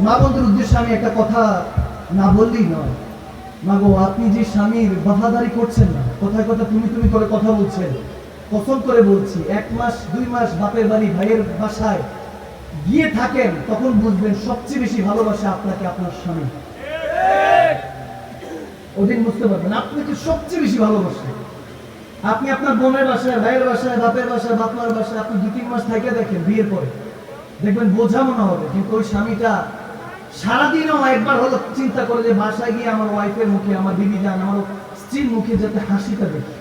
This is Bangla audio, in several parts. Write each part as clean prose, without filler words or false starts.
মা বন্ধুর উদ্দেশ্যে আমি একটা কথা না বললেই নয়। মাগো, আপনি যে স্বামীর বাফাদারি করছেন না, কথায় কথা তুমি তুমি করে কথা বলছেন, কসম করে বলছি 1 মাস 2 মাস বাপের বাড়ি ভাইয়ের বাসায় গিয়ে থাকেন, তখন বুঝবেন সবচেয়ে বেশি ভালোবাসে আপনাকে আপনার স্বামী। ওদিন বুঝতে পারবেন আপনাকে সবচেয়ে বেশি ভালোবাসে। আপনি আপনার বোনের বাসায়, ভাইয়ের বাসায়, বাপের বাসায়, বাপমার বাসায় আপনি 2-3 মাস থেকে দেখেন, বিয়ের পরে দেখবেন বোঝা মনে হবে, কিন্তু ওই স্বামীটা সারাদিনও একবার হলো চিন্তা করে যে বাসায় গিয়ে আমার ওয়াইফের মুখে, আমার বিবি জান, আমার স্ত্রীর মুখে যাতে হাসিটা দেখি।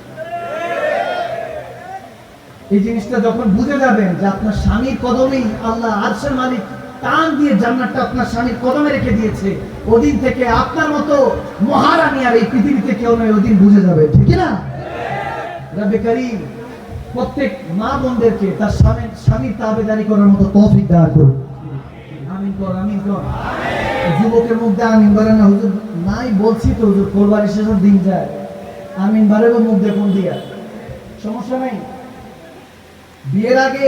এই জিনিসটা যখন বুঝে যাবেন যে আপনার স্বামীর কদমেই আল্লাহ আরশের মালিক টান দিয়ে জান্নাতটা আপনার স্বামীর কদমে রেখে দিয়েছে, ওদিন থেকে আপনার মতো মহারানী আর এই পৃথিবীতে কেউ নয়, ওদিন বুঝে যাবে, ঠিক না? রব্বে কারীম প্রত্যেক মা বোনদেরকে তার স্বামীর তাবেদারি করার মতো তৌফিক দান করুন। আমিন কর, আমিন কর। যুবকের মুখ দিয়ে আমিন বলে না, হুজুর নাই বলছি তো হুজুর, কোরবানি শেষের দিন যায়, আমিন বাড়াবো মুখ দিয়ে কোন দিয়া, সমস্যা নাই। বিয়ের আগে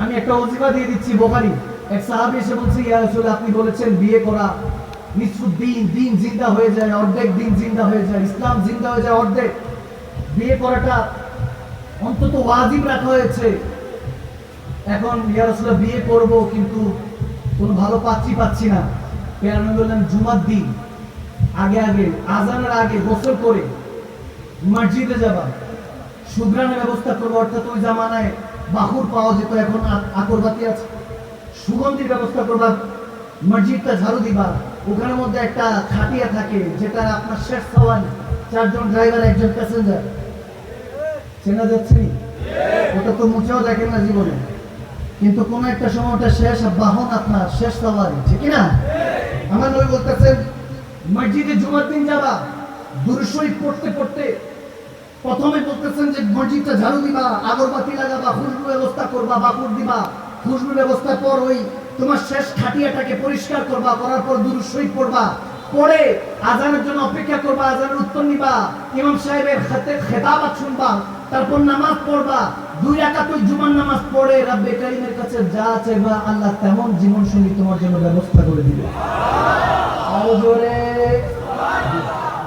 আমি একটা ওজিফা দিয়ে দিচ্ছি। বুখারী এক সাহাবী এসে বলছে, ইয়া রাসূলুল্লাহ, আপনি বলেছেন বিয়ে করা নিসফুদ্দিন, দিন জিন্দা হয়ে যায়, অর্ধেক দিন জিন্দা হয়ে যায়, ইসলাম জিন্দা হয়ে যায় অর্ধেক, বিয়ে করাটা অন্তত ওয়াজিব রাখা হয়েছে। এখন ইয়া রাসূলুল্লাহ বিয়ে করব, কিন্তু কোনো ভালো পাত্রী পাচ্ছি না। পেয়ারা বললেন জুমার দিন আগে আগে আজানের আগে গোসল করে মসজিদে যাবা, সুগ্রানের ব্যবস্থা করবো, অর্থাৎ ওই জামানায় বাহুর পাওয়া যেত, এখন আকরবাতি আছে, সুগন্ধির ব্যবস্থা করবা, মসজিদটা ঝাড়ু দিবা, ওখানের মধ্যে একটা খাটিয়া থাকে যেটা আপনার শেষ খাওয়ান, 4 জন ড্রাইভার 1 জন প্যাসেঞ্জার, চেনা যাচ্ছে নি? ওটা তো মুছেও দেখেন না জীবনে, কিন্তু কোন একটা সময় ওটা শেষ বাহন, আপনার শেষ সাওয়ারি, ঠিক না? আমার নবী বলতেছেন মসজিদে জুমার দিন যাবা, দুরূদ শরীফ পড়তে পড়তে প্রথমে বলতেছেন যে মসজিদটা ঝাড়ু দিবা, আগরবাতি লাগাবা, খুশবু ব্যবস্থা করবা, বাকুর দিবা, খুশবু ব্যবস্থার পর ওই তোমার শেষ খাটিয়াটাকে পরিষ্কার করবা, করার পর দুরূদ শরীফ পড়বা, পড়ে আজানের জন্য অপেক্ষা করবা, আজানের উত্তর নিবা, ইমাম সাহেবের খেতাবাত শুনবা, তারপর নামাজ পড়বা, 2 রাকাত ওই জুমার নামাজ পড়ে রব্বে কারীমের কাছে যা চাইবা আল্লাহ তেমন জীবন সঙ্গী তোমার জন্য ব্যবস্থা করে দিবে। আরো জোরে